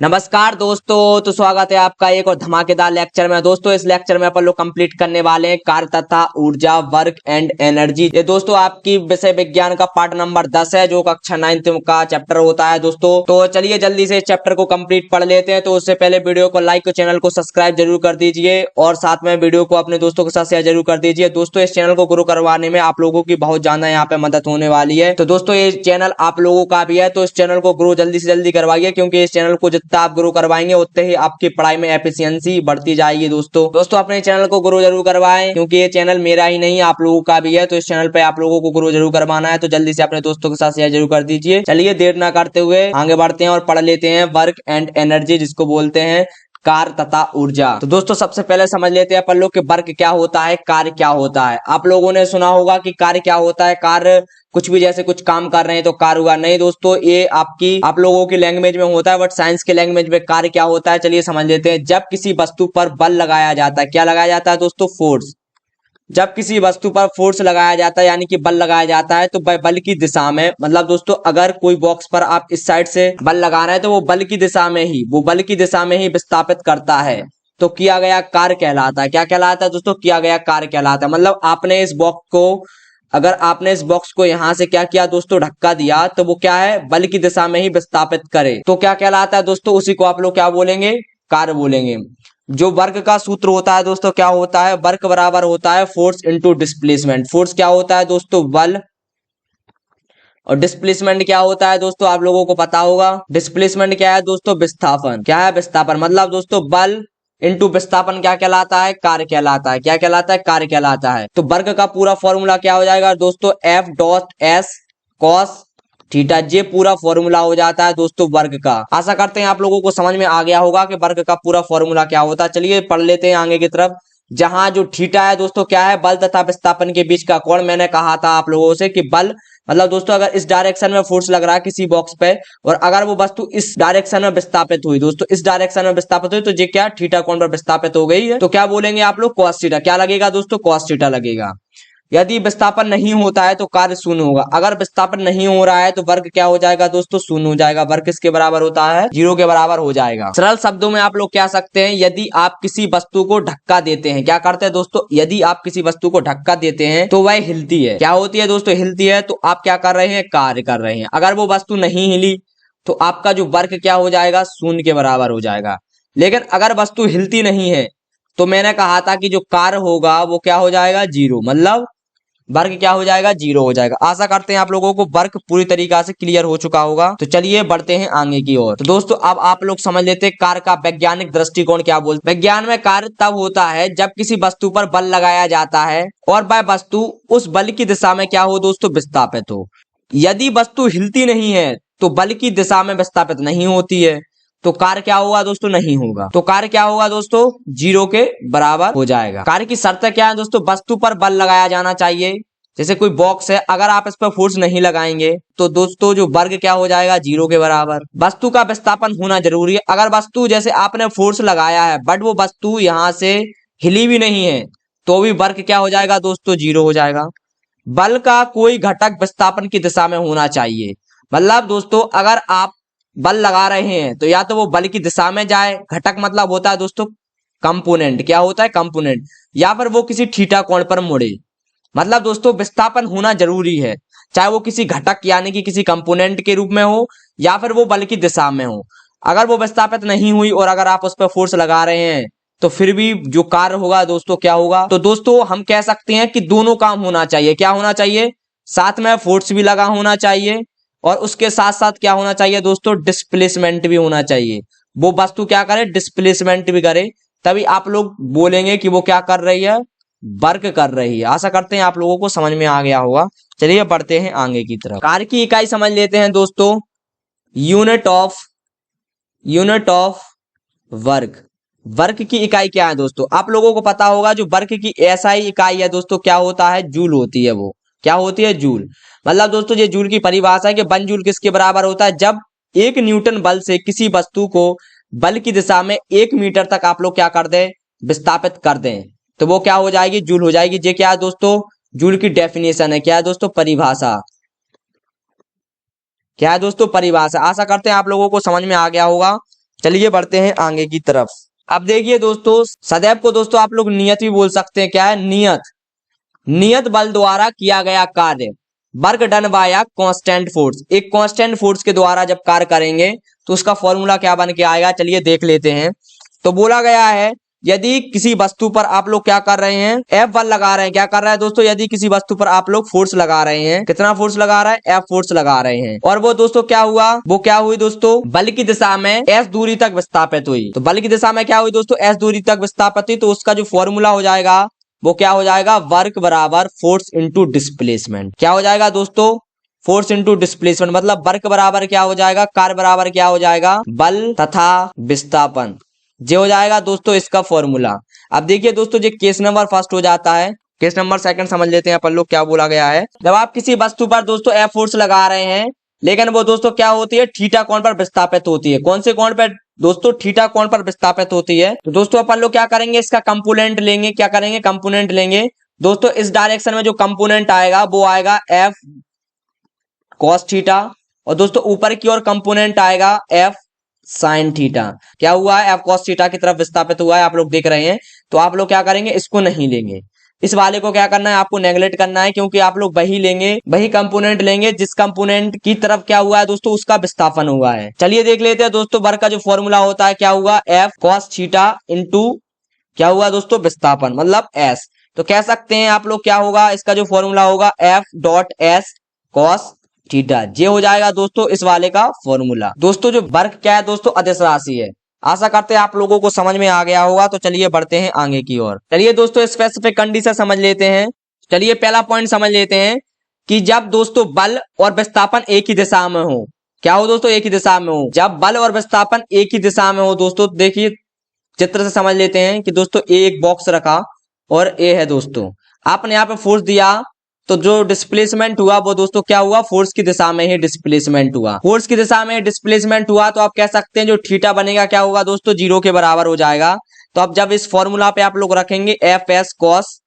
नमस्कार दोस्तों, तो स्वागत है आपका एक और धमाकेदार लेक्चर में। दोस्तों इस लेक्चर में अपन लोग कंप्लीट करने वाले हैं कार्य तथा ऊर्जा, वर्क एंड एनर्जी। ये दोस्तों आपकी विषय विज्ञान का पार्ट नंबर 10 है, जो कक्षा 9 का चैप्टर होता है दोस्तों। तो चलिए जल्दी से इस चैप्टर को कंप्लीट पढ़ लेते हैं। तो उससे पहले वीडियो को लाइक और चैनल को सब्सक्राइब जरूर कर दीजिए और साथ में वीडियो को अपने दोस्तों के साथ शेयर जरूर कर दीजिए। दोस्तों इस चैनल को ग्रो करवाने में आप लोगों की बहुत ज्यादा यहाँ पे मदद होने वाली है। तो दोस्तों ये चैनल आप लोगों का भी है, तो इस चैनल को ग्रो जल्दी से जल्दी करवाइए, क्योंकि इस चैनल को जितना आप ग्रो करवाएंगे उतने ही आपकी पढ़ाई में एफिशिएंसी बढ़ती जाएगी। दोस्तों अपने चैनल को ग्रो जरूर करवाएं, क्योंकि ये चैनल मेरा ही नहीं आप लोगों का भी है। तो इस चैनल पे आप लोगों को ग्रो जरूर करवाना है, तो जल्दी से अपने दोस्तों के साथ शेयर जरूर कर दीजिए। चलिए देर ना करते हुए आगे बढ़ते हैं और पढ़ लेते हैं वर्क एंड एनर्जी, जिसको बोलते हैं कार्य तथा ऊर्जा। तो दोस्तों सबसे पहले समझ लेते हैं अपन लोग कि वर्क क्या होता है, कार्य क्या होता है। आप लोगों ने सुना होगा कि कार्य क्या होता है। कार्य कुछ भी, जैसे कुछ काम कर रहे हैं तो कार्य हुआ। नहीं दोस्तों, ये आप लोगों की लैंग्वेज में होता है, बट साइंस के लैंग्वेज में कार्य क्या होता है चलिए समझ लेते हैं। जब किसी वस्तु पर बल लगाया जाता है, क्या लगाया जाता है दोस्तों? फोर्स। जब किसी वस्तु पर फोर्स लगाया जाता है यानी कि बल लगाया जाता है, तो बल की दिशा में, मतलब दोस्तों अगर कोई बॉक्स पर आप इस साइड से बल लगा रहे हैं तो वो बल की दिशा में ही विस्थापित करता है। तो किया गया कार्य कहलाता है। क्या कहलाता है दोस्तों? किया गया कार्य कहलाता है। मतलब आपने इस बॉक्स को यहां से क्या किया दोस्तों? धक्का दिया, तो वो क्या है? बल की दिशा में ही विस्थापित करे, तो क्या कहलाता है दोस्तों? उसी को आप लोग क्या बोलेंगे? कार्य बोलेंगे। जो वर्क का सूत्र होता है दोस्तों, क्या होता है? वर्क बराबर होता है फोर्स इंटू डिस्प्लेसमेंट। फोर्स क्या होता है दोस्तों? बल। और डिस्प्लेसमेंट क्या होता है दोस्तों? आप लोगों को पता होगा। डिस्प्लेसमेंट क्या है दोस्तों? विस्थापन। क्या है? विस्थापन। मतलब दोस्तों बल इंटू विस्थापन क्या कहलाता है? कार्य कहलाता है। क्या कहलाता है? कार्य कहलाता है। तो वर्क का पूरा फॉर्मूला क्या हो जाएगा दोस्तों? F dot S cos theta. ये पूरा फॉर्मूला हो जाता है दोस्तों वर्ग का। आशा करते हैं आप लोगों को समझ में आ गया होगा कि वर्ग का पूरा फॉर्मूला क्या होता है। चलिए पढ़ लेते हैं आगे की तरफ। जहां जो थीटा है दोस्तों क्या है? बल तथा विस्थापन के बीच का कोण। मैंने कहा था आप लोगों से कि बल, मतलब दोस्तों अगर इस डायरेक्शन में फोर्स लग रहा है किसी बॉक्स पे, और अगर वो वस्तु इस डायरेक्शन में विस्थापित हुई दोस्तों, इस डायरेक्शन में विस्थापित हुई, तो ये क्या? थीटा कोण पर विस्थापित हो गई है। तो क्या बोलेंगे आप लोग? Cos theta. क्या लगेगा दोस्तों? कॉस थीटा लगेगा। यदि विस्थापन नहीं होता है तो कार्य शून्य होगा। अगर विस्थापन नहीं हो रहा है तो वर्ग क्या हो जाएगा दोस्तों? शून्य हो जाएगा। वर्ग किसके बराबर होता है? 0 के बराबर हो जाएगा। सरल शब्दों में आप लोग क्या सकते हैं? यदि आप किसी वस्तु को धक्का देते हैं, क्या करते हैं दोस्तों? यदि आप किसी वस्तु को धक्का देते हैं तो वह हिलती है। क्या होती है दोस्तों? हिलती है। तो आप क्या कर रहे हैं? कार्य कर रहे हैं। अगर वो वस्तु नहीं हिली तो आपका जो वर्ग क्या हो जाएगा? शून्य के बराबर हो जाएगा। लेकिन अगर वस्तु हिलती नहीं है तो मैंने कहा था कि जो कार्य होगा वो क्या हो जाएगा? 0। मतलब वर्ग क्या हो जाएगा? 0 हो जाएगा। आशा करते हैं आप लोगों को वर्ग पूरी तरीके से क्लियर हो चुका होगा। तो चलिए बढ़ते हैं आगे की ओर। तो दोस्तों अब आप लोग समझ लेते हैं कार्य का वैज्ञानिक दृष्टिकोण क्या बोलते हैं। विज्ञान में कार्य तब होता है जब किसी वस्तु पर बल लगाया जाता है और वह वस्तु उस बल की दिशा में क्या हो दोस्तों? विस्थापित हो। यदि वस्तु हिलती नहीं है तो बल की दिशा में विस्थापित नहीं होती है, तो कार्य क्या होगा दोस्तों? नहीं होगा। तो कार्य क्या होगा दोस्तों? 0 के बराबर हो जाएगा। कार्य की शर्त क्या है दोस्तों? वस्तु पर बल लगाया जाना चाहिए। जैसे कोई बॉक्स है, अगर आप इस पर फोर्स नहीं लगाएंगे तो दोस्तों जो वर्ग क्या हो जाएगा? 0 के बराबर। वस्तु का विस्थापन होना जरूरी है। अगर वस्तु, जैसे आपने फोर्स लगाया है बट वो वस्तु यहां से हिली भी नहीं है, तो भी वर्ग क्या हो जाएगा दोस्तों? 0 हो जाएगा। बल का कोई घटक विस्थापन की दिशा में होना चाहिए। मतलब दोस्तों अगर आप बल लगा रहे हैं तो या तो वो बल की दिशा में जाए, घटक मतलब होता है दोस्तों कंपोनेंट। क्या होता है? कंपोनेंट। या फिर वो किसी थीटा कोण पर मुड़े। मतलब दोस्तों विस्थापन होना जरूरी है, चाहे वो किसी घटक यानी कि किसी कंपोनेंट के रूप में हो या फिर वो बल की दिशा में हो। अगर वो विस्थापित नहीं हुई और अगर आप उस पर फोर्स लगा रहे हैं तो फिर भी जो कार्य होगा दोस्तों क्या होगा? तो दोस्तों हम कह सकते हैं कि दोनों काम होना चाहिए। क्या होना चाहिए? साथ में फोर्स भी लगा होना चाहिए और उसके साथ साथ क्या होना चाहिए दोस्तों? डिस्प्लेसमेंट भी होना चाहिए। वो वस्तु क्या करे? डिस्प्लेसमेंट भी करे, तभी आप लोग बोलेंगे कि वो क्या कर रही है? वर्क कर रही है। आशा करते हैं आप लोगों को समझ में आ गया होगा। चलिए बढ़ते हैं आगे की तरफ। कार्य की इकाई समझ लेते हैं दोस्तों। Unit of work. वर्क की इकाई क्या है दोस्तों? आप लोगों को पता होगा जो वर्क की एसआई इकाई है दोस्तों क्या होता है? जूल होती है। वो क्या होती है? जूल। मतलब दोस्तों ये जूल की परिभाषा है कि 1 जूल किसके बराबर होता है? जब 1 न्यूटन बल से किसी वस्तु को बल की दिशा में 1 मीटर तक आप लोग क्या कर दें? विस्थापित कर दें, तो वो क्या हो जाएगी? जूल हो जाएगी। ये क्या है दोस्तों? जूल की डेफिनेशन है। क्या है दोस्तों? परिभाषा। क्या है दोस्तों? परिभाषा। आशा करते हैं आप लोगों को समझ में आ गया होगा। चलिए बढ़ते हैं आगे की तरफ। अब देखिए दोस्तों, सदैव को दोस्तों आप लोग नियत भी बोल सकते हैं। क्या है? नियत। नियत बल द्वारा किया गया कार्य, work done by a constant force. एक कांस्टेंट फोर्स के द्वारा जब कार्य करेंगे तो उसका फॉर्मूला क्या बन के आएगा, चलिए देख लेते हैं। तो बोला गया है, यदि किसी वस्तु पर आप लोग क्या कर रहे हैं, एफ बल लगा रहे हैं। क्या कर रहा है दोस्तों? यदि किसी वस्तु पर आप लोग फोर्स लगा रहे हैं, कितना फोर्स लगा रहा है? एफ फोर्स लगा रहे हैं। और वो दोस्तों क्या हुआ, वो क्या हुई दोस्तों, बल की दिशा में एस दूरी तक विस्थापित हुई। तो बल की दिशा में क्या हुई दोस्तों, एस दूरी तक विस्थापित हुई। तो उसका जो फॉर्मूला हो जाएगा वो क्या हो जाएगा, वर्क बराबर फोर्स इंटू डिस्प्लेसमेंट। क्या हो जाएगा दोस्तों, फोर्स इंटू डिस्प्लेसमेंट। मतलब वर्क बराबर क्या हो जाएगा, कार्य बराबर क्या हो जाएगा, बल तथा विस्थापन। ये हो जाएगा दोस्तों इसका फॉर्मूला। अब देखिए दोस्तों, ये केस नंबर फर्स्ट हो जाता है। केस नंबर सेकंड समझ लेते हैं अपन लोग, क्या बोला गया है। जब आप किसी वस्तु पर दोस्तों एफ फोर्स लगा रहे हैं, लेकिन वो दोस्तों क्या होती है, थीटा कोण पर विस्थापित होती है। कौन से कोण पर दोस्तों, थीटा कोण पर विस्थापित होती है। तो दोस्तों अपन लोग क्या करेंगे, इसका कंपोनेंट लेंगे। क्या करेंगे, कंपोनेंट लेंगे। दोस्तों इस डायरेक्शन में जो कंपोनेंट आएगा वो आएगा एफ कॉस थीटा, और दोस्तों ऊपर की ओर कंपोनेंट आएगा एफ साइन थीटा। क्या हुआ है, एफ कॉस थीटा की तरफ विस्थापित हुआ है, आप लोग देख रहे हैं। तो आप लोग क्या करेंगे, इसको नहीं लेंगे, इस वाले को क्या करना है, आपको नेगलेक्ट करना है, क्योंकि आप लोग वही लेंगे, वही कंपोनेंट लेंगे जिस कंपोनेंट की तरफ क्या हुआ है दोस्तों, उसका विस्थापन हुआ है। चलिए देख लेते हैं दोस्तों, वर्क का जो फॉर्मूला होता है क्या हुआ, एफ कॉस थीटा इंटू क्या हुआ दोस्तों, विस्थापन मतलब एस। तो कह सकते हैं आप लोग क्या होगा, इसका जो फॉर्मूला होगा F dot S cos theta. ये हो जाएगा दोस्तों इस वाले का फॉर्मूला। दोस्तों जो वर्क क्या है दोस्तों, अदिश राशि है। आशा करते हैं आप लोगों को समझ में आ गया होगा। तो चलिए बढ़ते हैं आगे की ओर। चलिए दोस्तों स्पेसिफिक कंडीशन समझ लेते हैं। चलिए पहला पॉइंट समझ लेते हैं कि जब दोस्तों बल और विस्थापन एक ही दिशा में हो। क्या हो दोस्तों, एक ही दिशा में हो। जब बल और विस्थापन एक ही दिशा में हो दोस्तों, देखिए चित्र से समझ लेते हैं कि दोस्तों ए एक बॉक्स रखा और ए है दोस्तों, आपने यहाँ पे फोर्स दिया, तो जो डिस्प्लेसमेंट हुआ वो दोस्तों क्या हुआ, फोर्स की दिशा में ही डिस्प्लेसमेंट हुआ। फोर्स की दिशा में डिस्प्लेसमेंट हुआ तो आप कह सकते हैं जो थीटा बनेगा क्या होगा दोस्तों, 0 के बराबर हो जाएगा। तो अब जब इस फॉर्मूला पे आप लोग रखेंगे एफ एस कॉस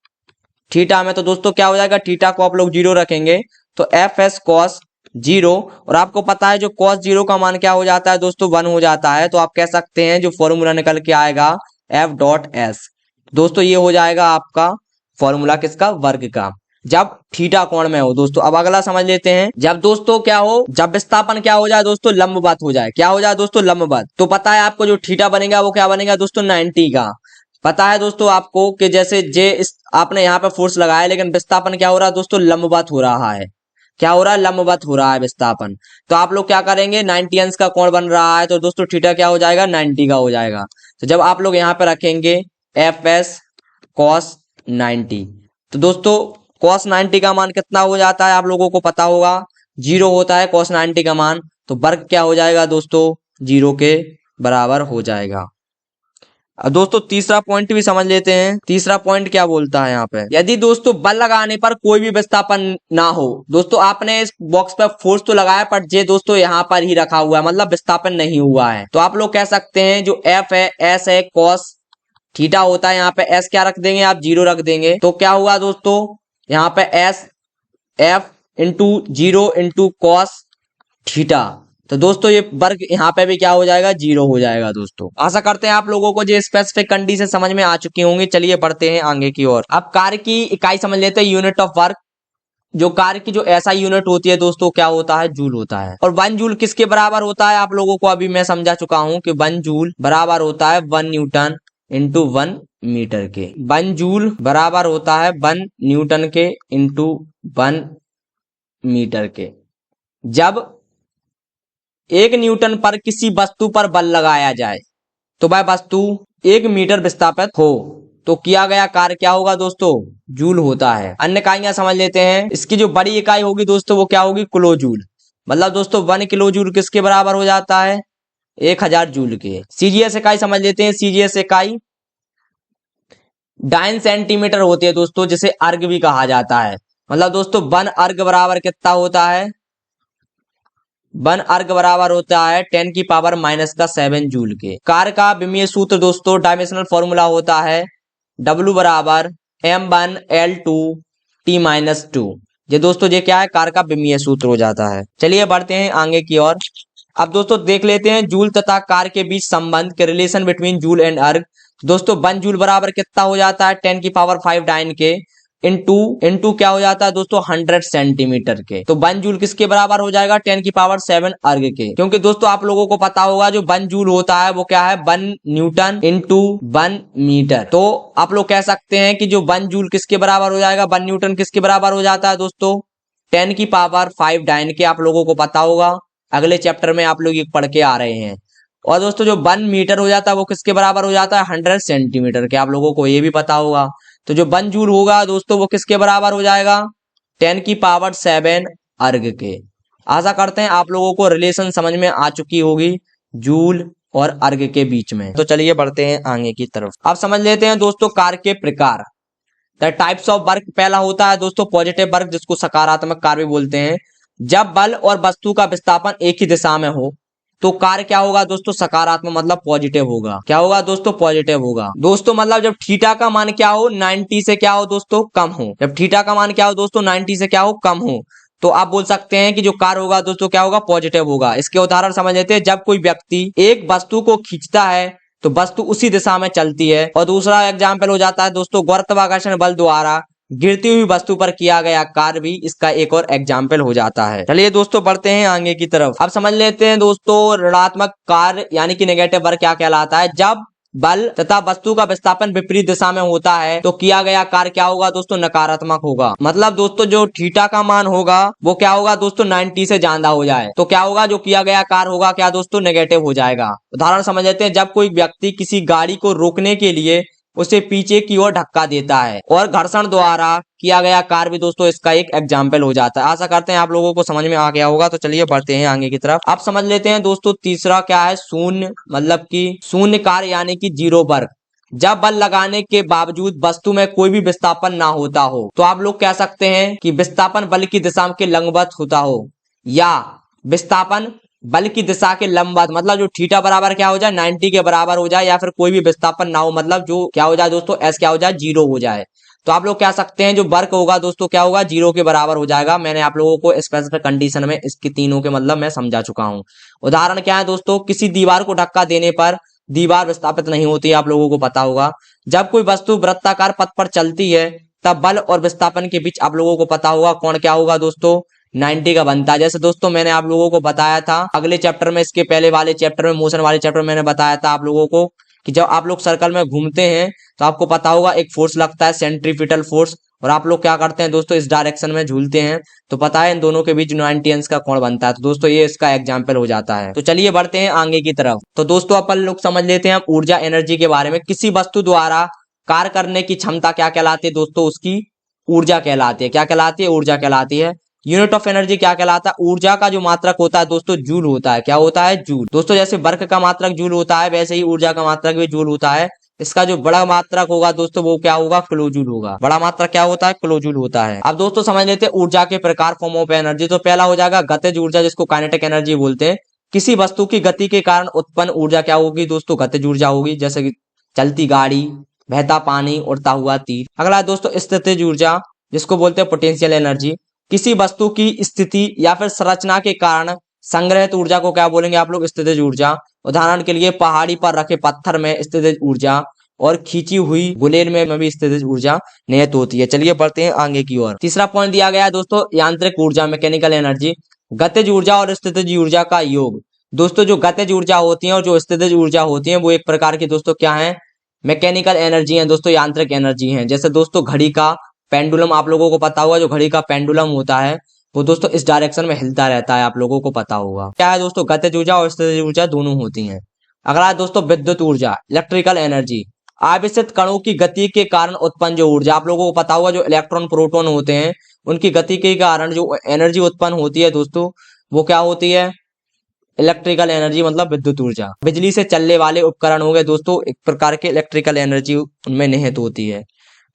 थीटा में, तो दोस्तों क्या हो जाएगा, थीटा को आप लोग 0 रखेंगे तो एफ एस कॉस 0। और आपको पता है जो कॉस 0 का मान क्या हो जाता है दोस्तों, 1 हो जाता है। तो आप कह सकते हैं जो फॉर्मूला निकल के आएगा एफ डॉट एस। दोस्तों ये हो जाएगा आपका फॉर्मूला किसका, वर्ग का, जब थीटा कोण में हो दोस्तों। अब अगला समझ लेते हैं, जब दोस्तों क्या हो, जब विस्थापन क्या हो जाए दोस्तों, लंबवत हो जाए। क्या हो जाए दोस्तों, लंबवत। तो पता है आपको जो थीटा बनेगा वो क्या बनेगा दोस्तों, 90 का। पता है दोस्तों आपको कि जैसे जे इस आपने यहाँ पे फोर्स लगाया, लेकिन विस्थापन क्या हो रहा है दोस्तों, लंबवत हो रहा है। क्या हो रहा है, लंबवत हो रहा है विस्थापन। तो आप लोग क्या करेंगे, 90 अंश का कोण बन रहा है, तो दोस्तों थीटा क्या हो जाएगा, 90 का हो जाएगा। तो जब आप लोग यहाँ पे रखेंगे एफ एस कॉस 90, तो दोस्तों कॉस 90 का मान कितना हो जाता है, आप लोगों को पता होगा 0 होता है कॉस 90 का मान। तो वर्ग क्या हो जाएगा दोस्तों, 0 के बराबर हो जाएगा। अब दोस्तों तीसरा पॉइंट भी समझ लेते हैं। तीसरा पॉइंट क्या बोलता है यहाँ पे, यदि दोस्तों बल लगाने पर कोई भी विस्थापन ना हो। दोस्तों आपने इस बॉक्स पर फोर्स तो लगाया, पर ये दोस्तों यहाँ पर ही रखा हुआ है, मतलब विस्थापन नहीं हुआ है। तो आप लोग कह सकते हैं जो एफ है, एस है, कॉस थीटा होता है, यहाँ पे एस क्या रख देंगे आप, 0 रख देंगे। तो क्या हुआ दोस्तों, यहाँ पे S F into 0 into cos theta. तो दोस्तों ये वर्ग यहाँ पे भी क्या हो जाएगा, 0 हो जाएगा दोस्तों। आशा करते हैं आप लोगों को जो स्पेसिफिक कंडीशन समझ में आ चुकी होंगी। चलिए बढ़ते हैं आगे की ओर। अब कार्य की इकाई समझ लेते हैं, यूनिट ऑफ वर्क। जो कार्य की जो ऐसा यूनिट होती है दोस्तों, क्या होता है, जूल होता है। और 1 जूल किसके बराबर होता है, आप लोगों को अभी मैं समझा चुका हूं कि 1 जूल बराबर होता है 1 न्यूटन इंटू 1 मीटर के। 1 जूल बराबर होता है 1 न्यूटन के इंटू 1 मीटर के। जब 1 न्यूटन पर किसी वस्तु पर बल लगाया जाए तो वह वस्तु 1 मीटर विस्थापित हो, तो किया गया कार्य क्या होगा दोस्तों, जूल होता है। अन्य इकाइयां समझ लेते हैं। इसकी जो बड़ी इकाई होगी दोस्तों वो क्या होगी, किलो जूल। मतलब दोस्तों 1 किलो जूल किसके बराबर हो जाता है, 1000 जूल के। सीजीएस इकाई समझ लेते हैं। सीजीएस इकाई डाइन सेंटीमीटर होती है दोस्तों, जिसे अर्ग भी कहा जाता है। मतलब दोस्तों 1 अर्ग बराबर कितना होता है, 1 अर्ग बराबर होता है 10 की पावर -7 जूल के। कार्य का विमीय सूत्र दोस्तों, डायमेंशनल फॉर्मूला होता है W बराबर m1L2T-2। ये दोस्तों ये क्या है, कार्य का विमीय सूत्र हो जाता है। चलिए बढ़ते हैं आगे की ओर। अब दोस्तों देख लेते हैं जूल तथा कार के बीच संबंध के रिलेशन बिटवीन जूल एंड अर्ग। दोस्तों 1 जूल बराबर कितना हो जाता है 10⁵ डाइन के इंटू क्या हो जाता है दोस्तों 100 सेंटीमीटर के। तो 1 जूल किसके बराबर हो जाएगा 10⁷ अर्ग के। क्योंकि दोस्तों आप लोगों को पता होगा जो 1 जूल होता है वो क्या है 1 न्यूटन इंटू 1 मीटर। तो आप लोग कह सकते हैं कि जो 1 जूल किसके बराबर हो जाएगा 1 न्यूटन किसके बराबर हो जाता है दोस्तों 10⁵ डाइन के। आप लोगों को पता होगा, अगले चैप्टर में आप लोग ये पढ़ के आ रहे हैं। और दोस्तों जो 1 मीटर हो जाता है वो किसके बराबर हो जाता है 100 सेंटीमीटर के। आप लोगों को ये भी पता होगा। तो जो 1 जूल होगा दोस्तों वो किसके बराबर हो जाएगा 10⁵ अर्ग के। आशा करते हैं आप लोगों को रिलेशन समझ में आ चुकी होगी जूल और अर्ग के बीच में। तो चलिए बढ़ते हैं आगे की तरफ। अब समझ लेते हैं दोस्तों कार्य के प्रकार। The types of work. पहला होता है दोस्तों पॉजिटिव वर्क, जिसको सकारात्मक कार्य भी बोलते हैं। जब बल और वस्तु का विस्थापन एक ही दिशा में हो तो कार्य क्या होगा दोस्तों सकारात्मक, मतलब पॉजिटिव होगा। क्या होगा दोस्तों पॉजिटिव होगा। दोस्तों मतलब जब थीटा का मान क्या हो 90 से क्या हो दोस्तों कम हो। जब थीटा का मान क्या हो दोस्तों 90 से क्या हो कम हो, तो आप बोल सकते हैं कि जो कार्य होगा दोस्तों क्या होगा पॉजिटिव होगा। इसके उदाहरण समझ लेते हैं। जब कोई व्यक्ति एक वस्तु को खींचता है तो वस्तु उसी दिशा में चलती है। और दूसरा एग्जाम्पल हो जाता है दोस्तों गुरुत्वाकर्षण बल द्वारा गिरती हुई वस्तु पर किया गया कार्य भी इसका एक और एग्जाम्पल हो जाता है। चलिए दोस्तों बढ़ते हैं आगे की तरफ। अब समझ लेते हैं दोस्तों ऋणात्मक कार्य यानी कि नेगेटिव वर्क क्या कहलाता है। जब बल तथा वस्तु का विस्थापन विपरीत दिशा में होता है तो किया गया कार्य क्या होगा दोस्तों नकारात्मक होगा। मतलब दोस्तों जो थीटा का मान होगा वो क्या होगा दोस्तों 90 से ज्यादा हो जाए तो क्या होगा जो किया गया कार्य होगा क्या दोस्तों नेगेटिव हो जाएगा। उदाहरण समझ लेते हैं। जब कोई व्यक्ति किसी गाड़ी को रोकने के लिए उसे पीछे की ओर धक्का देता है और घर्षण द्वारा किया गया कार्य भी दोस्तों इसका एक एग्जाम्पल हो जाता है। आशा करते हैं आप लोगों को समझ में आ गया होगा। तो चलिए बढ़ते हैं आगे की तरफ। अब समझ लेते हैं दोस्तों तीसरा क्या है शून्य, मतलब कि शून्य कार्य यानी कि जीरो वर्क। जब बल लगाने के बावजूद वस्तु में कोई भी विस्थापन ना होता हो तो आप लोग कह सकते हैं कि विस्थापन बल की दिशा के लंबवत होता हो, या विस्थापन बल की दिशा के लंबवत, मतलब जो थीटा बराबर क्या हो जाए 90 के बराबर हो जाए, या फिर कोई भी विस्थापन ना हो, मतलब जो क्या हो जाए दोस्तों एस क्या हो जाए जीरो हो जाए। तो आप लोग कह सकते हैं जो वर्क होगा दोस्तों क्या होगा जीरो के बराबर हो जाएगा। मैंने आप लोगों को स्पेसिफिक कंडीशन में इसके तीनों के मतलब मैं समझा चुका हूं। उदाहरण क्या है दोस्तों, किसी दीवार को धक्का देने पर दीवार विस्थापित नहीं होती है, आप लोगों को पता होगा। जब कोई वस्तु वृत्ताकार पथ पर चलती है तब बल और विस्थापन के बीच आप लोगों को पता होगा कौन क्या होगा दोस्तों 90 का बनता है। जैसे दोस्तों मैंने आप लोगों को बताया था अगले चैप्टर में, इसके पहले वाले चैप्टर में मोशन वाले चैप्टर में मैंने बताया था आप लोगों को कि जब आप लोग सर्कल में घूमते हैं तो आपको पता होगा एक फोर्स लगता है सेंट्रीपिटल फोर्स, और आप लोग क्या करते हैं दोस्तों इस डायरेक्शन में झूलते हैं तो पता है इन दोनों के बीच 90 अंश का कोण बनता है। तो दोस्तों ये इसका एग्जाम्पल हो जाता है। तो चलिए बढ़ते हैं आगे की तरफ। तो दोस्तों अपन लोग समझ लेते हैं ऊर्जा एनर्जी के बारे में। किसी वस्तु द्वारा कार्य करने की क्षमता क्या कहलाती है दोस्तों, उसकी ऊर्जा कहलाती है। क्या कहलाती है, ऊर्जा कहलाती है। यूनिट ऑफ एनर्जी क्या कहलाता है, ऊर्जा का जो मात्रक होता है दोस्तों जूल होता है। क्या होता है, जूल। दोस्तों जैसे वर्क का मात्रक जूल होता है वैसे ही ऊर्जा का मात्रक भी जूल होता है। इसका जो बड़ा मात्रक होगा दोस्तों वो क्या होगा, किलो जूल होगा। बड़ा मात्रक क्या होता है, किलो जूल होता है। अब दोस्तों समझ लेते हैं ऊर्जा के प्रकार, फॉर्म ऑफ एनर्जी। तो पहला हो जाएगा गतिज ऊर्जा, जिसको काइनेटिक एनर्जी बोलते हैं। किसी वस्तु की गति के कारण उत्पन्न ऊर्जा क्या होगी दोस्तों, गतिज ऊर्जा होगी। जैसे कि चलती गाड़ी, बहता पानी, उड़ता हुआ तीर। अगला है दोस्तों स्थितिज ऊर्जा, जिसको बोलते हैं पोटेंशियल एनर्जी। किसी वस्तु की स्थिति या फिर संरचना के कारण संग्रहित ऊर्जा को क्या बोलेंगे आप लोग, स्थितिज ऊर्जा। उदाहरण के लिए पहाड़ी पर रखे पत्थर में स्थितिज ऊर्जा और खींची हुई गुलेल में भी स्थितिज ऊर्जा निहित होती है। चलिए बढ़ते हैं आगे की ओर। तीसरा पॉइंट दिया गया है दोस्तों यांत्रिक ऊर्जा, मैकेनिकल एनर्जी। गतिज ऊर्जा और स्थितिज ऊर्जा का योग। दोस्तों जो गतिज ऊर्जा होती है और जो स्थितिज ऊर्जा होती है वो एक प्रकार की दोस्तों क्या है, मैकेनिकल एनर्जी है दोस्तों, यांत्रिक एनर्जी है। जैसे दोस्तों घड़ी का पेंडुलम, आप लोगों को पता होगा जो घड़ी का पेंडुलम होता है वो दोस्तों इस डायरेक्शन में हिलता रहता है, आप लोगों को पता होगा। क्या है दोस्तों, गतिज ऊर्जा और स्थितिज ऊर्जा दोनों होती हैं। अगला है दोस्तों विद्युत ऊर्जा, इलेक्ट्रिकल एनर्जी। आवेशित कणों की गति के कारण उत्पन्न जो ऊर्जा, आप लोगों को पता होगा जो इलेक्ट्रॉन प्रोटॉन होते हैं उनकी गति के कारण जो एनर्जी उत्पन्न होती है दोस्तों वो क्या होती है, इलेक्ट्रिकल एनर्जी, मतलब विद्युत ऊर्जा। बिजली से चलने वाले उपकरण हो गए दोस्तों एक प्रकार के इलेक्ट्रिकल एनर्जी उनमें निहित होती है।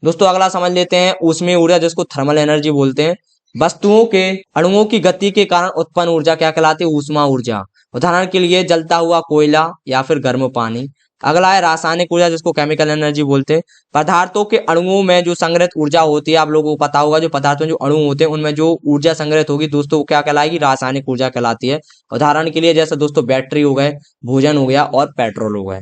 दोस्तों अगला समझ लेते हैं ऊष्मीय ऊर्जा, जिसको थर्मल एनर्जी बोलते हैं। वस्तुओं के अणुओं की गति के कारण उत्पन्न ऊर्जा क्या कहलाती है, ऊष्मा ऊर्जा। उदाहरण के लिए जलता हुआ कोयला या फिर गर्म पानी। अगला है रासायनिक ऊर्जा, जिसको केमिकल एनर्जी बोलते हैं। पदार्थों के अणुओं में जो संग्रहित ऊर्जा होती है, आप लोगों को पता होगा जो पदार्थों में जो अणु होते हैं उनमें जो ऊर्जा संग्रहित होगी दोस्तों वो क्या कहलाएगी, रासायनिक ऊर्जा कहलाती है। उदाहरण के लिए जैसे दोस्तों बैटरी हो गए, भोजन हो गया और पेट्रोल हो गए।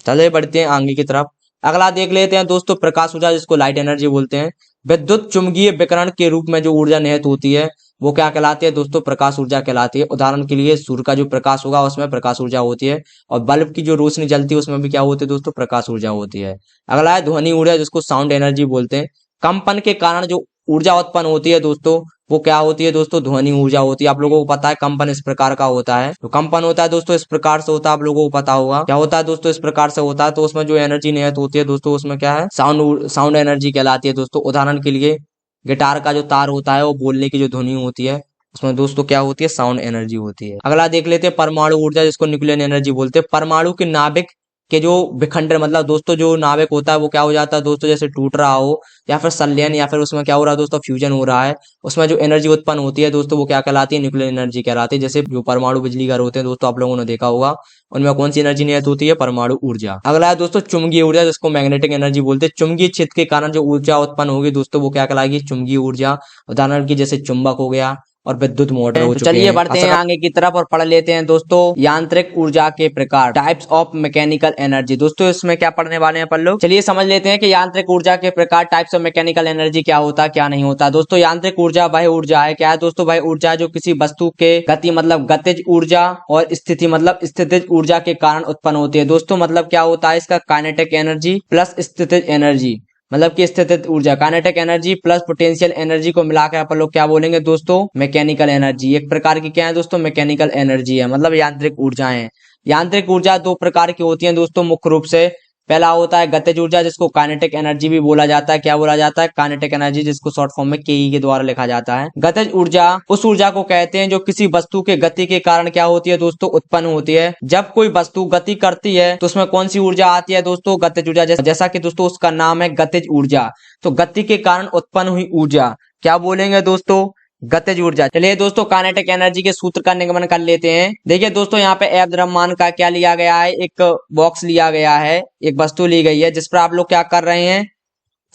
चलिए बढ़ते हैं आगे की तरफ। अगला देख लेते हैं दोस्तों प्रकाश ऊर्जा, जिसको लाइट एनर्जी बोलते हैं। विद्युत चुंबकीय विकिरण के रूप में जो ऊर्जा निहित होती है वो क्या कहलाती है दोस्तों, प्रकाश ऊर्जा कहलाती है। उदाहरण के लिए सूर्य का जो प्रकाश होगा उसमें प्रकाश ऊर्जा होती है, और बल्ब की जो रोशनी जलती है उसमें भी क्या होती है दोस्तों, प्रकाश ऊर्जा होती है। अगला है ध्वनि ऊर्जा, जिसको साउंड एनर्जी बोलते हैं। कंपन के कारण जो ऊर्जा उत्पन्न होती है दोस्तों वो क्या होती है दोस्तों, ध्वनि ऊर्जा होती है। आप लोगों को पता है कंपन इस प्रकार का होता है, तो कंपन होता है दोस्तों इस प्रकार से होता है, आप लोगों को पता होगा क्या होता है दोस्तों, इस प्रकार से होता है। तो उसमें जो एनर्जी निहित होती है दोस्तों उसमें क्या है, साउंड एनर्जी कहलाती है दोस्तों। उदाहरण के लिए गिटार का जो तार होता है वो बोलने की जो ध्वनि होती है उसमें दोस्तों क्या होती है, साउंड एनर्जी होती है। अगला देख लेते हैं परमाणु ऊर्जा, जिसको न्यूक्लियर एनर्जी बोलते हैं। परमाणु के नाभिक के जो विखंडन, मतलब दोस्तों जो नाभिक होता है वो क्या हो जाता है दोस्तों, जैसे टूट रहा हो या फिर संलयन या फिर उसमें क्या हो रहा है दोस्तों, फ्यूजन हो रहा है, उसमें जो एनर्जी उत्पन्न होती है दोस्तों वो क्या कहलाती है, न्यूक्लियर एनर्जी कहलाती है। जैसे जो परमाणु बिजली घर होते हैं दोस्तों आप लोगों ने देखा होगा, उनमें कौन सी एनर्जी निहित होती है, परमाणु ऊर्जा। अगला है दोस्तों चुंबकीय ऊर्जा, जिसको मैग्नेटिक एनर्जी बोलते हैं। चुंबकीय क्षेत्र के कारण जो ऊर्जा उत्पन्न होगी दोस्तों वो क्या कहलाएगी, चुंबकीय ऊर्जा। उदाहरण की जैसे चुंबक हो गया और विद्युत मोटर हो चुके हैं। चलिए बढ़ते हैं आगे की तरफ और पढ़ लेते हैं दोस्तों यांत्रिक ऊर्जा के प्रकार, टाइप्स ऑफ मैकेनिकल एनर्जी। दोस्तों इसमें क्या पढ़ने वाले हैं अपन लोग, चलिए समझ लेते हैं कि यांत्रिक ऊर्जा के प्रकार, टाइप्स ऑफ मैकेनिकल एनर्जी क्या होता है क्या नहीं होता। दोस्तों यांत्रिक ऊर्जा वह ऊर्जा है, क्या है दोस्तों, वह ऊर्जा है जो किसी वस्तु के गति मतलब गतिज ऊर्जा और स्थिति मतलब स्थितिज ऊर्जा के कारण उत्पन्न होती है। दोस्तों मतलब क्या होता है इसका, काइनेटिक एनर्जी प्लस स्थितिज एनर्जी, मतलब कि स्थितिज ऊर्जा, kinetic energy plus potential energy को मिलाकर अपन लोग क्या बोलेंगे दोस्तों, मैकेनिकल एनर्जी। एक प्रकार की क्या है दोस्तों, मैकेनिकल एनर्जी है, मतलब यांत्रिक ऊर्जाएं। यांत्रिक ऊर्जा दो प्रकार की होती है दोस्तों मुख्य रूप से। पहला होता है गतिज ऊर्जा, जिसको काइनेटिक एनर्जी भी बोला जाता है। क्या बोला जाता है, काइनेटिक एनर्जी, जिसको शॉर्ट फॉर्म में केई के द्वारा लिखा जाता है। गतिज ऊर्जा उस ऊर्जा को कहते हैं जो किसी वस्तु के गति के कारण क्या होती है दोस्तों, उत्पन्न होती है। जब कोई वस्तु गति करती है तो उसमें कौन सी ऊर्जा आती है दोस्तों, गतिज ऊर्जा। जैसा कि दोस्तों उसका नाम है गतिज ऊर्जा, तो गति के कारण उत्पन्न हुई ऊर्जा क्या बोलेंगे दोस्तों, गतिज ऊर्जा। चलिए दोस्तों काइनेटिक एनर्जी के सूत्र का निगमन कर लेते हैं। देखिए दोस्तों यहाँ पे F द्रव्यमान का क्या लिया गया है, एक बॉक्स लिया गया है, एक वस्तु ली गई है जिस पर आप लोग क्या कर रहे हैं,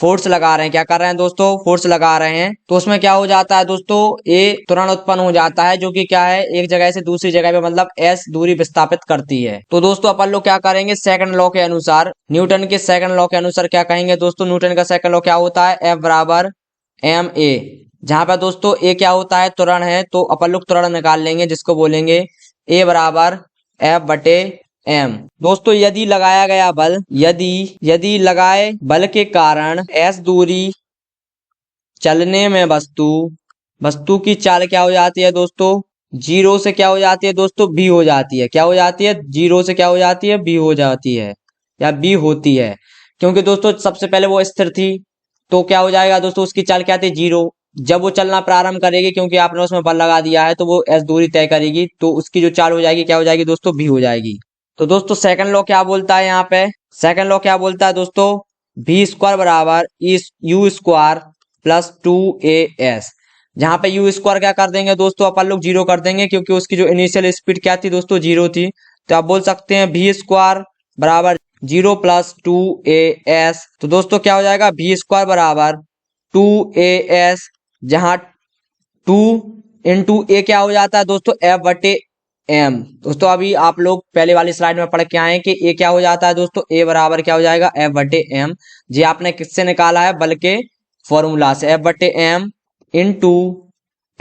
फोर्स लगा रहे हैं। क्या कर रहे हैं दोस्तों, फोर्स लगा रहे हैं। तो उसमें क्या हो जाता है दोस्तों, ए त्वरण उत्पन्न हो जाता है, जो कि क्या है एक जगह से दूसरी जगह पे मतलब s दूरी विस्थापित करती है। तो दोस्तों अपन लोग क्या करेंगे, सेकंड लॉ के अनुसार, न्यूटन के सेकंड लॉ के अनुसार क्या कहेंगे दोस्तों, न्यूटन का सेकंड लॉ क्या होता है, F बराबर ma, जहां पर दोस्तों ए क्या होता है, त्वरण है, तो अपन लोग त्वरण निकाल लेंगे जिसको बोलेंगे ए बराबर F बटे m। दोस्तों यदि लगाया गया बल, यदि लगाए बल के कारण s दूरी चलने में वस्तु की चाल क्या हो जाती है दोस्तों, जीरो से क्या हो जाती है दोस्तों, b हो जाती है। क्या हो जाती है, जीरो से क्या हो जाती है, b हो जाती है या b होती है। क्योंकि दोस्तों सबसे पहले वो स्थिर थी, तो क्या हो जाएगा दोस्तों, उसकी चाल क्या थी, जीरो। जब वो चलना प्रारंभ करेगी, क्योंकि आपने उसमें बल लगा दिया है, तो वो s दूरी तय करेगी, तो उसकी जो चाल हो जाएगी क्या हो जाएगी दोस्तों, b हो जाएगी। तो दोस्तों सेकंड लॉ क्या बोलता है, यहाँ पे सेकंड लॉ क्या बोलता है दोस्तों, v स्क्वायर बराबर u स्क्वायर प्लस 2as। जहां पे u स्क्वायर क्या कर देंगे दोस्तों, अपन लोग जीरो कर देंगे, क्योंकि उसकी जो इनिशियल स्पीड क्या थी दोस्तों, जीरो थी। तो आप बोल सकते हैं v स्क्वायर बराबर जीरो प्लस 2as। तो दोस्तों क्या हो जाएगा, v स्क्वायर बराबर 2as, जहां 2 इंटू ए क्या हो जाता है दोस्तों, F बटे m। दोस्तों अभी आप लोग पहले वाली स्लाइड में पढ़ के आए कि ए क्या हो जाता है दोस्तों, ए बराबर क्या हो जाएगा, F बटे m। जी आपने किससे निकाला है, बल के फॉर्मूला से, F बटे m इंटू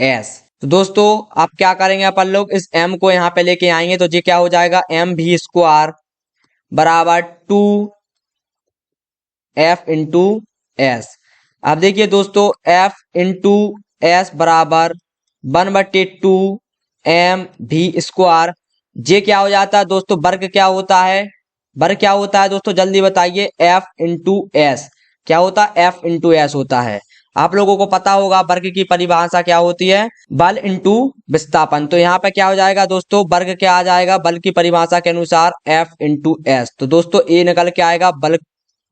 s। तो दोस्तों आप क्या करेंगे, अपन लोग इस m को यहाँ पे लेके आएंगे, तो जी क्या हो जाएगा, mv स्क्वायर बराबर 2f इंटू s। अब देखिए दोस्तों f इंटू s बराबर 1/2 mv स्क्वायर। जे क्या हो जाता है दोस्तों, वर्ग क्या होता है, वर्ग क्या होता है दोस्तों, जल्दी बताइए, f इंटू एस। क्या होता है, f इंटू एस होता है। आप लोगों को पता होगा वर्ग की परिभाषा क्या होती है, बल इंटू विस्थापन। तो यहाँ पे क्या हो जाएगा दोस्तों, वर्ग क्या आ जाएगा, बल की परिभाषा के अनुसार f इंटू एस। तो दोस्तों ए निकल के आएगा बल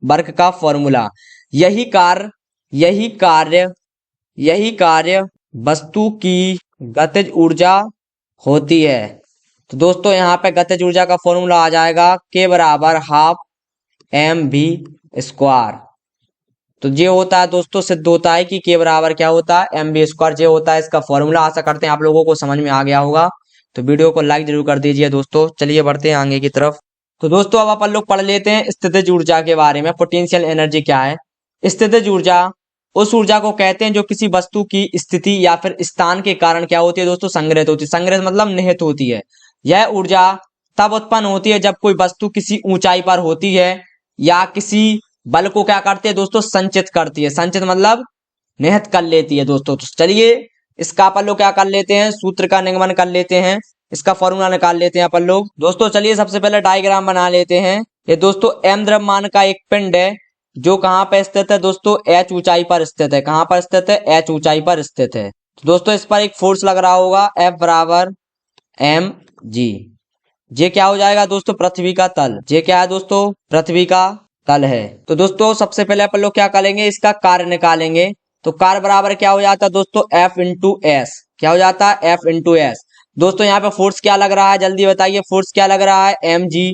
वर्ग का फॉर्मूला। यही कार्य वस्तु की गतिज ऊर्जा होती है। तो दोस्तों यहाँ पे गतिज ऊर्जा का फॉर्मूला आ जाएगा K बराबर हाफ mv²। तो ये होता है दोस्तों, सिद्ध होता है कि K बराबर क्या होता है mv²। ये होता है इसका फॉर्मूला। आशा करते हैं आप लोगों को समझ में आ गया होगा। तो वीडियो को लाइक जरूर कर दीजिए दोस्तों। चलिए बढ़ते हैं आगे की तरफ। तो दोस्तों अब अपन लोग पढ़ लेते हैं स्थितिज ऊर्जा के बारे में। पोटेंशियल एनर्जी क्या है? स्थितिज ऊर्जा उस ऊर्जा को कहते हैं जो किसी वस्तु की स्थिति या फिर स्थान के कारण क्या होती है दोस्तों, संग्रहित होती है। संग्रहित मतलब निहित होती है। यह ऊर्जा तब उत्पन्न होती है जब कोई वस्तु किसी ऊंचाई पर होती है या किसी बल को क्या करती है दोस्तों, संचित करती है। संचित मतलब निहित कर लेती है दोस्तों। तो चलिए इसका अपन लोग क्या कर लेते हैं, सूत्र का निगमन कर लेते हैं, इसका फॉर्मूला निकाल लेते हैं अपन लोग। दोस्तों चलिए सबसे पहले डायग्राम बना लेते हैं। ये दोस्तों m द्रव्यमान का एक पिंड है जो कहाँ पे स्थित है दोस्तों, h ऊंचाई पर स्थित है। कहाँ पर स्थित है? h ऊंचाई पर स्थित है। तो दोस्तों इस पर एक फोर्स लग रहा होगा F बराबर mg। ये क्या हो जाएगा दोस्तों, पृथ्वी का तल। ये क्या है दोस्तों, पृथ्वी का तल है। तो दोस्तों सबसे पहले अपन लोग क्या करेंगे, इसका कार्य निकालेंगे। तो कार्य बराबर क्या हो जाता है दोस्तों, F इंटू एस। क्या हो जाता है? F into S. दोस्तों यहाँ पे फोर्स क्या लग रहा है, जल्दी बताइए, फोर्स क्या लग रहा है? mg।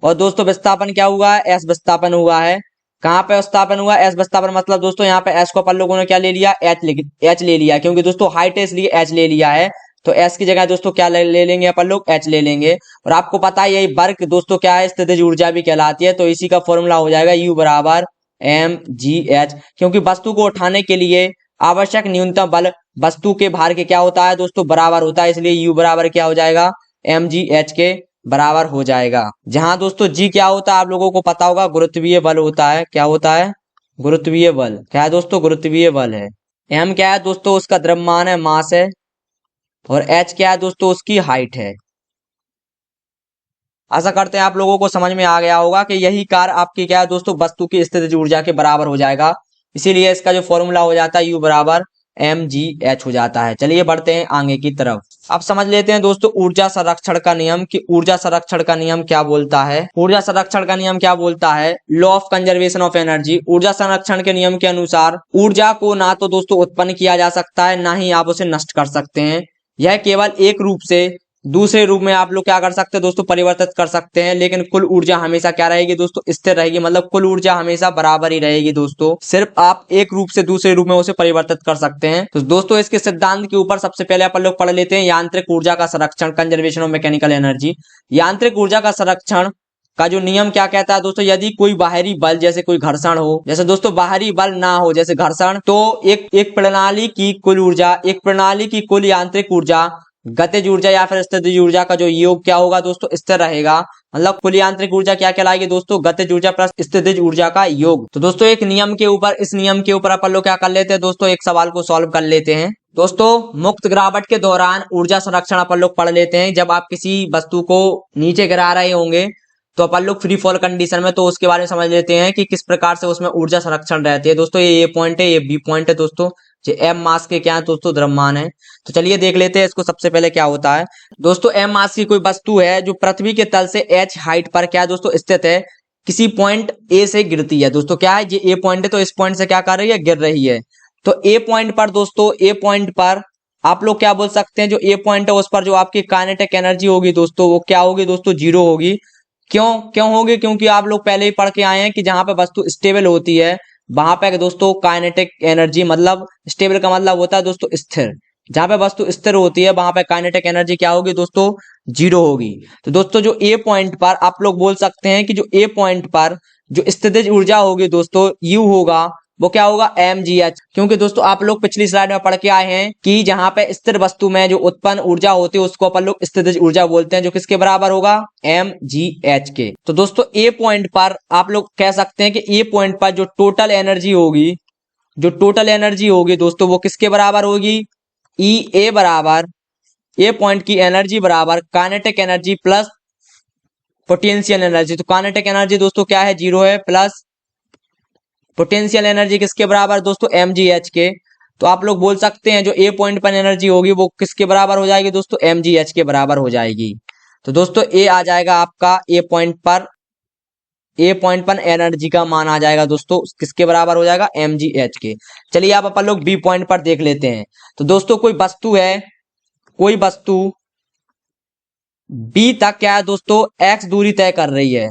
और दोस्तों विस्थापन क्या हुआ है? s विस्थापन हुआ है। कहाँ पे विस्थापन हुआ? s विस्थापन मतलब दोस्तों यहाँ पे s को अपन लोगों ने क्या ले लिया, h ले लिया, क्योंकि दोस्तों हाइट है इसलिए h ले लिया है। तो s की जगह दोस्तों क्या ले लेंगे अपन लोग, h ले लेंगे। और आपको पता है यही वर्क दोस्तों क्या है, स्थितिज ऊर्जा भी कहलाती है। तो इसी का फॉर्मूला हो जाएगा U बराबर mgh, क्योंकि वस्तु को उठाने के लिए आवश्यक न्यूनतम बल वस्तु के भार के क्या होता है दोस्तों, बराबर होता है। इसलिए U बराबर क्या हो जाएगा, mgh के बराबर हो जाएगा। जहां दोस्तों जी क्या होता है आप लोगों को पता होगा, गुरुत्वीय बल होता है। क्या होता है? गुरुत्वीय बल। क्या है दोस्तों? गुरुत्वीय बल है। m क्या है दोस्तों, उसका द्रव्यमान है, मास है। और h क्या है दोस्तों, उसकी हाइट है। आशा करते हैं आप लोगों को समझ में आ गया होगा कि यही कार्य आपकी क्या है दोस्तों, वस्तु की स्थितिज ऊर्जा के बराबर हो जाएगा। इसीलिए इसका जो फॉर्मूला हो जाता है U बराबर mgh हो जाता है। चलिए बढ़ते हैं आगे की तरफ। अब समझ लेते हैं दोस्तों ऊर्जा संरक्षण का नियम, कि ऊर्जा संरक्षण का नियम क्या बोलता है। ऊर्जा संरक्षण का नियम क्या बोलता है, law of conservation of energy. ऊर्जा संरक्षण के नियम के अनुसार ऊर्जा को ना तो दोस्तों उत्पन्न किया जा सकता है, ना ही आप उसे नष्ट कर सकते हैं। यह केवल एक रूप से दूसरे रूप में आप लोग क्या कर सकते हैं दोस्तों, परिवर्तित कर सकते हैं। लेकिन कुल ऊर्जा हमेशा क्या रहेगी दोस्तों, स्थिर रहेगी। मतलब कुल ऊर्जा हमेशा बराबर ही रहेगी दोस्तों। सिर्फ आप एक रूप से दूसरे रूप में उसे परिवर्तित कर सकते हैं। तो दोस्तों इसके सिद्धांत के ऊपर सबसे पहले अपन लोग पढ़ लेते हैं यांत्रिक ऊर्जा का संरक्षण, कंजर्वेशन ऑफ मैकेनिकल एनर्जी। यांत्रिक ऊर्जा का संरक्षण का जो नियम क्या कहता है दोस्तों, यदि कोई बाहरी बल जैसे कोई घर्षण हो, जैसे दोस्तों बाहरी बल ना हो जैसे घर्षण, तो एक प्रणाली की कुल ऊर्जा, एक प्रणाली की कुल यांत्रिक ऊर्जा, गतिज ऊर्जा या फिर स्थितिज ऊर्जा का जो योग क्या होगा दोस्तों, स्थिर रहेगा। मतलब कुल यांत्रिक ऊर्जा क्या कहलाएगी दोस्तों, गतिज ऊर्जा प्लस स्थितिज ऊर्जा का योग। तो दोस्तों एक नियम के ऊपर, इस नियम के ऊपर अपन लोग क्या कर लेते हैं दोस्तों, एक सवाल को सॉल्व कर लेते हैं। दोस्तों मुक्त गिरावट के दौरान ऊर्जा संरक्षण अपन लोग पढ़ लेते हैं। जब आप किसी वस्तु को नीचे गिरा रहे होंगे तो अपन लोग फ्री फॉल कंडीशन में, तो उसके बारे में समझ लेते हैं कि किस प्रकार से उसमें ऊर्जा संरक्षण रहती है। दोस्तों ये पॉइंट है, ये बी पॉइंट है दोस्तों। ये एम मास के क्या है दोस्तों, द्रव्यमान है। तो चलिए देख लेते हैं इसको। सबसे पहले क्या होता है दोस्तों, एम मास की कोई वस्तु है जो पृथ्वी के तल से h हाइट पर क्या है दोस्तों स्थित है, किसी पॉइंट ए से गिरती है। दोस्तों क्या है, ये ए पॉइंट है, तो इस पॉइंट से क्या कर रही है, गिर रही है। तो ए पॉइंट पर दोस्तों, ए पॉइंट पर आप लोग क्या बोल सकते हैं, जो ए पॉइंट है उस पर जो आपकी काइनेटिक एनर्जी होगी दोस्तों, वो क्या होगी दोस्तों, जीरो होगी। क्यों होगी, क्योंकि आप लोग पहले ही पढ़ के आए हैं कि जहां पे वस्तु स्टेबल होती है वहां पे दोस्तों काइनेटिक एनर्जी, मतलब स्टेबल का मतलब होता है दोस्तों स्थिर। जहां पे वस्तु स्थिर होती है वहां पे काइनेटिक एनर्जी क्या होगी दोस्तों, जीरो होगी। तो दोस्तों जो ए पॉइंट पर आप लोग बोल सकते हैं कि जो ए पॉइंट पर जो स्थितिज ऊर्जा होगी दोस्तों, यू होगा, वो क्या होगा, mgh। क्योंकि दोस्तों आप लोग पिछली स्लाइड में पढ़ के आए हैं कि जहां पे स्थिर वस्तु में जो उत्पन्न ऊर्जा होती है उसको अपन लोग स्थितिज ऊर्जा बोलते हैं, जो किसके बराबर होगा, mgh के। तो दोस्तों ए पॉइंट पर आप लोग कह सकते हैं कि ए पॉइंट पर जो टोटल एनर्जी होगी, जो टोटल एनर्जी होगी दोस्तों, वो किसके बराबर होगी, E बराबर, ए पॉइंट की एनर्जी बराबर kinetic energy plus potential energy. तो काइनेटिक एनर्जी दोस्तों क्या है, जीरो है, प्लस पोटेंशियल एनर्जी किसके बराबर दोस्तों, mgh के। तो आप लोग बोल सकते हैं जो ए पॉइंट पर एनर्जी होगी वो किसके बराबर हो जाएगी दोस्तों, mgh के बराबर हो जाएगी। तो दोस्तों ए आ जाएगा आपका ए पॉइंट पर एनर्जी का मान आ जाएगा दोस्तों, किसके बराबर हो जाएगा, mgh के। चलिए आप अपन लोग बी पॉइंट पर देख लेते हैं। तो दोस्तों कोई वस्तु है, कोई वस्तु बी तक क्या है दोस्तों, एक्स दूरी तय कर रही है।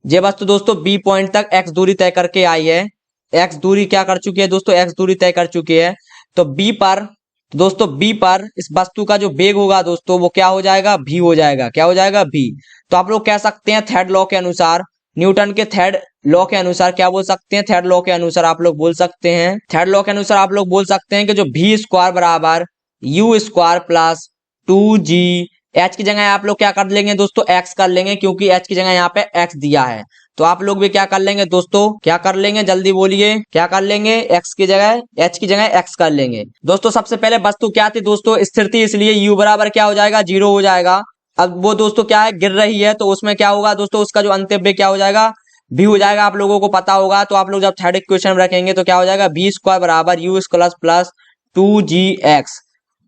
ये वस्तु दोस्तों बी पॉइंट तक एक्स दूरी तय करके आई है। एक्स दूरी क्या कर चुकी है दोस्तों, एक्स दूरी तय कर चुकी है। तो बी पर, दोस्तों बी पर इस वस्तु का जो वेग होगा दोस्तों वो क्या हो जाएगा, भी हो जाएगा। क्या हो जाएगा, भी। तो आप लोग कह सकते हैं थर्ड लॉ के अनुसार, न्यूटन के थर्ड लॉ के अनुसार क्या बोल सकते हैं, थर्ड लॉ के अनुसार आप लोग बोल सकते हैं, थर्ड लॉ के अनुसार आप लोग बोल सकते हैं कि जो भी स्क्वायर बराबर you square plus 2g, H की जगह आप लोग क्या कर लेंगे दोस्तों, एक्स कर लेंगे, क्योंकि एच की जगह यहाँ पे एक्स दिया है। तो आप लोग भी क्या कर लेंगे दोस्तों, क्या कर लेंगे, जल्दी बोलिए, क्या कर लेंगे, एक्स की जगह, एच की जगह एक्स कर लेंगे। दोस्तों सबसे पहले वस्तु क्या थी दोस्तों, स्थिर थी, इसलिए यू बराबर क्या हो जाएगा, 0 हो जाएगा। अब वो दोस्तों क्या है, गिर रही है, तो उसमें क्या होगा दोस्तों, उसका जो अंतव्य क्या हो जाएगा, भी हो जाएगा। आप लोगों को पता होगा। तो आप लोग जब थर्ड इक्वेशन रखेंगे तो क्या हो जाएगा, बी स्क्वायर बराबर यू स्क्वायर प्लस 2gx,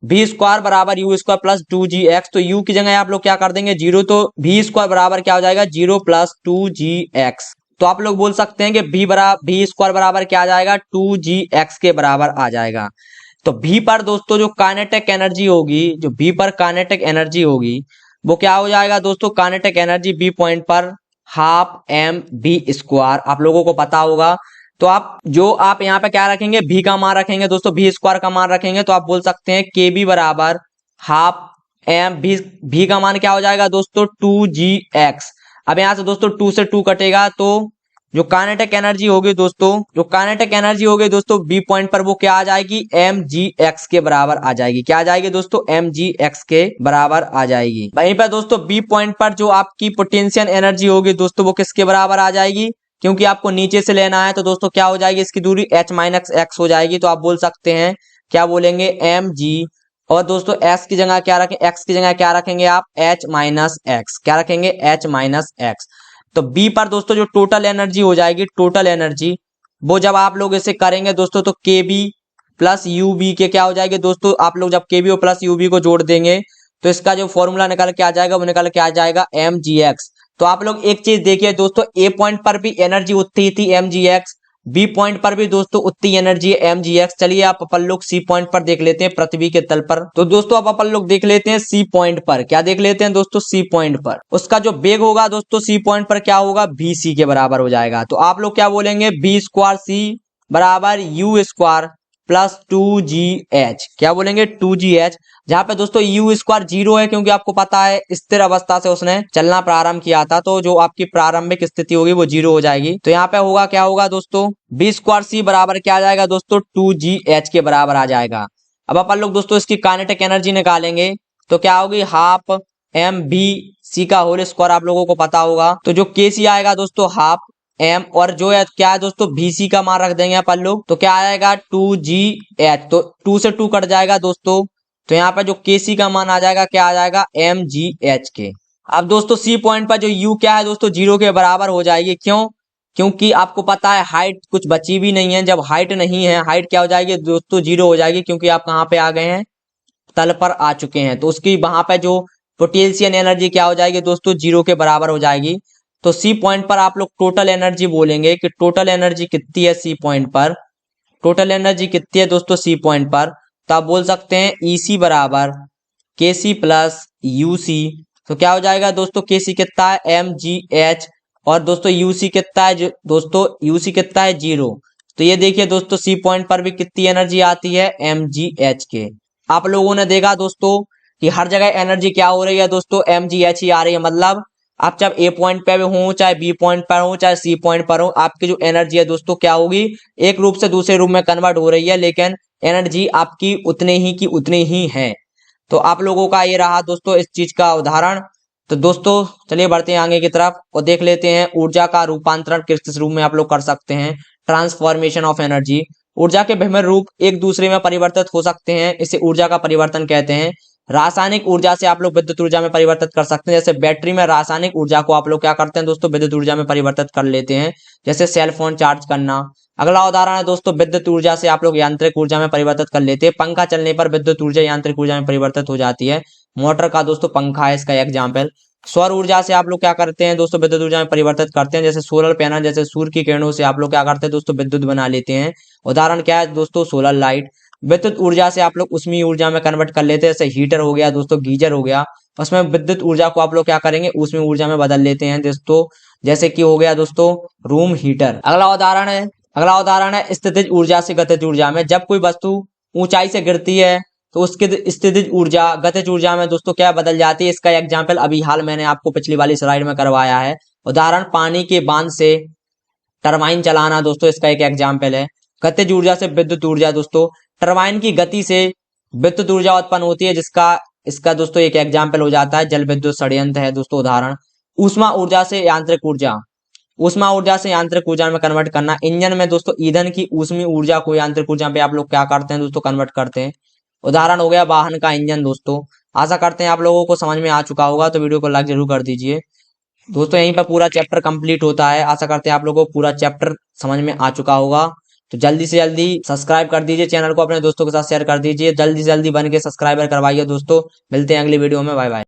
भी स्क्वायर बराबर यू स्क्वायर प्लस 2gx। तो u की जगह आप लोग क्या कर देंगे, 0। तो भी स्क्वायर बराबर क्या हो जाएगा, 0 प्लस 2gx। तो आप लोग बोल सकते हैं कि भी स्क्वायर बराबर क्या आ जाएगा, 2gx के बराबर आ जाएगा। तो भी पर दोस्तों जो काइनेटिक एनर्जी होगी, जो भी पर काइनेटिक एनर्जी होगी वो क्या हो जाएगा दोस्तों, काइनेटिक एनर्जी बी पॉइंट पर हाफ एम बी स्क्वायर, आप लोगों को पता होगा। तो आप यहाँ पे क्या रखेंगे, भी का मान रखेंगे दोस्तों, भी स्क्वायर का मान रखेंगे, तो आप बोल सकते हैं के बी बराबर हाफ एम भी का मान क्या हो जाएगा दोस्तों, 2gx। अब यहाँ से दोस्तों 2 से 2 कटेगा, तो जो काइनेटिक एनर्जी होगी दोस्तों, जो काइनेटिक एनर्जी होगी दोस्तों बी पॉइंट पर वो क्या आ जाएगी, mgx के बराबर आ जाएगी। क्या आ जाएगी दोस्तों, mgx के बराबर आ जाएगी। वहीं पर दोस्तों बी पॉइंट पर जो आपकी पोटेंशियल एनर्जी होगी दोस्तों वो किसके बराबर आ जाएगी, क्योंकि आपको नीचे से लेना है, तो दोस्तों क्या हो जाएगी, इसकी दूरी h माइनस एक्स हो जाएगी। तो आप बोल सकते हैं, क्या बोलेंगे, mg, और दोस्तों s की जगह क्या रखें, x की जगह क्या रखेंगे आप, h माइनस एक्स, क्या रखेंगे, h माइनस एक्स। तो बी पर दोस्तों जो टोटल एनर्जी हो जाएगी, टोटल एनर्जी, वो जब आप लोग इसे करेंगे दोस्तों तो के बी प्लस यू बी के क्या हो जाएगी दोस्तों, आप लोग जब के बी और प्लस यू बी को जोड़ देंगे तो इसका जो फॉर्मूला निकल के आ जाएगा वो निकल के आ जाएगा mgx। तो आप लोग एक चीज देखिए दोस्तों, ए पॉइंट पर भी एनर्जी उतनी ही थी mgx, बी पॉइंट पर भी दोस्तों उतनी एनर्जी है mgx। चलिए आप अपन लोग सी पॉइंट पर देख लेते हैं, पृथ्वी के तल पर। तो दोस्तों अब अपन लोग देख लेते हैं सी पॉइंट पर, क्या देख लेते हैं दोस्तों, सी पॉइंट पर उसका जो वेग होगा दोस्तों सी पॉइंट पर क्या होगा, बी सी के बराबर हो जाएगा। तो आप लोग क्या बोलेंगे, बी स्क्वायर सी बराबर यू स्क्वायर प्लस 2gh, क्या बोलेंगे, 2gh। जहां पे दोस्तों यू स्क्वायर 0 है, क्योंकि आपको पता है स्थिर अवस्था से उसने चलना प्रारंभ किया था, तो जो आपकी प्रारंभिक स्थिति होगी वो 0 हो जाएगी। तो यहाँ पे होगा, क्या होगा दोस्तों, बी स्क्वायर सी बराबर क्या आ जाएगा दोस्तों, 2gh के बराबर आ जाएगा। अब अपन लोग दोस्तों इसकी काइनेटिक एनर्जी निकालेंगे, तो क्या होगी, हाफ एम बी सी का होल स्क्वायर, आप लोगों को पता होगा। तो जो के सी आएगा दोस्तों हाफ एम, और जो है क्या है दोस्तों, बीसी का मान रख देंगे अपन लोग, तो क्या आएगा, 2gh। तो 2 से 2 कट जाएगा दोस्तों, तो यहाँ पे जो केसी का मान आ जाएगा, क्या आ जाएगा, mgh के। अब दोस्तों सी पॉइंट पर जो यू क्या है दोस्तों, 0 के बराबर हो जाएगी। क्यों, क्योंकि आपको पता है हाइट कुछ बची भी नहीं है। जब हाइट नहीं है, हाइट क्या हो जाएगी दोस्तों, 0 हो जाएगी, क्योंकि आप कहाँ पे आ गए हैं, तल पर आ चुके हैं। तो उसकी वहां पे जो पोटेंशियल एनर्जी क्या हो जाएगी दोस्तों, 0 के बराबर हो जाएगी। तो सी पॉइंट पर आप लोग टोटल एनर्जी बोलेंगे कि टोटल एनर्जी कितनी है सी पॉइंट पर, टोटल एनर्जी कितनी है दोस्तों सी पॉइंट पर। तो आप बोल सकते हैं EC बराबर के सी प्लस यू सी। तो क्या हो जाएगा दोस्तों, के सी कितना है, mgh, और दोस्तों यूसी कितना है दोस्तों, यूसी कितना है, 0। तो ये देखिए दोस्तों सी पॉइंट पर भी कितनी एनर्जी आती है, mgh के। आप लोगों ने देखा दोस्तों कि हर जगह एनर्जी क्या हो रही है दोस्तों, mgh ही आ रही है। मतलब आप जब ए पॉइंट पे हो, चाहे बी पॉइंट पर हो, चाहे सी पॉइंट पर हो, आपकी जो एनर्जी है दोस्तों क्या होगी, एक रूप से दूसरे रूप में कन्वर्ट हो रही है, लेकिन एनर्जी आपकी उतने ही की उतनी ही है। तो आप लोगों का ये रहा दोस्तों इस चीज का उदाहरण। तो दोस्तों चलिए बढ़ते हैं आगे की तरफ और देख लेते हैं ऊर्जा का रूपांतरण किस रूप में आप लोग कर सकते हैं। ट्रांसफॉर्मेशन ऑफ एनर्जी, ऊर्जा के विभिन्न रूप एक दूसरे में परिवर्तित हो सकते हैं, इसे ऊर्जा का परिवर्तन कहते हैं। रासायनिक ऊर्जा से आप लोग विद्युत ऊर्जा में परिवर्तित कर सकते हैं। जैसे बैटरी में रासायनिक ऊर्जा को आप लोग क्या करते हैं दोस्तों, विद्युत ऊर्जा में परिवर्तित कर लेते हैं, जैसे सेल फोन चार्ज करना। अगला उदाहरण है दोस्तों, विद्युत ऊर्जा से आप लोग यांत्रिक ऊर्जा में परिवर्तित कर लेते हैं। पंखा चलने पर विद्युत ऊर्जा यांत्रिक ऊर्जा में परिवर्तित हो जाती है। मोटर का दोस्तों पंखा है इसका एग्जाम्पल। सौर ऊर्जा से आप लोग क्या करते हैं दोस्तों, विद्युत ऊर्जा में परिवर्तित करते हैं। जैसे सोलर पैनल, जैसे सूर्य की किरणों से आप लोग क्या करते हैं दोस्तों, विद्युत बना लेते हैं। उदाहरण क्या है दोस्तों, सोलर लाइट। विद्युत ऊर्जा से आप लोग ऊष्मीय ऊर्जा में कन्वर्ट कर लेते हैं, जैसे हीटर हो गया दोस्तों, गीजर हो गया। उसमें विद्युत ऊर्जा को आप लोग क्या करेंगे, ऊष्मीय ऊर्जा में बदल लेते हैं दोस्तों। जैसे कि हो गया दोस्तों रूम हीटर। अगला उदाहरण है स्थितिज ऊर्जा से गतिज ऊर्जा में। जब कोई वस्तु ऊंचाई से गिरती है तो उसकी स्थितिज ऊर्जा गतिज ऊर्जा में दोस्तों क्या बदल जाती है। इसका एग्जाम्पल अभी हाल मैंने आपको पिछली वाली स्लाइड में करवाया है। उदाहरण पानी के बांध से टरबाइन चलाना दोस्तों, इसका एक एग्जाम्पल है। गतिज ऊर्जा से विद्युत ऊर्जा दोस्तों, टरबाइन की गति से विद्युत ऊर्जा उत्पन्न होती है, जिसका इसका दोस्तों एक एग्जाम्पल हो जाता है जल विद्युत षड्यंत्र है दोस्तों। उदाहरण ऊष्मा ऊर्जा से यांत्रिक ऊर्जा, ऊष्मा ऊर्जा से यांत्रिक ऊर्जा में कन्वर्ट करना। इंजन में दोस्तों ईंधन की ऊष्मीय ऊर्जा को यांत्रिक ऊर्जा पे आप लोग क्या करते हैं दोस्तों, कन्वर्ट करते हैं। उदाहरण हो गया वाहन का इंजन दोस्तों। आशा करते हैं आप लोगों को समझ में आ चुका होगा, तो वीडियो को लाइक जरूर कर दीजिए दोस्तों। यहीं पर पूरा चैप्टर कंप्लीट होता है। आशा करते हैं आप लोगों को पूरा चैप्टर समझ में आ चुका होगा। तो जल्दी से जल्दी सब्सक्राइब कर दीजिए, चैनल को अपने दोस्तों के साथ शेयर कर दीजिए, जल्दी से जल्दी बन के सब्सक्राइबर करवाइए दोस्तों। मिलते हैं अगली वीडियो में, बाय बाय।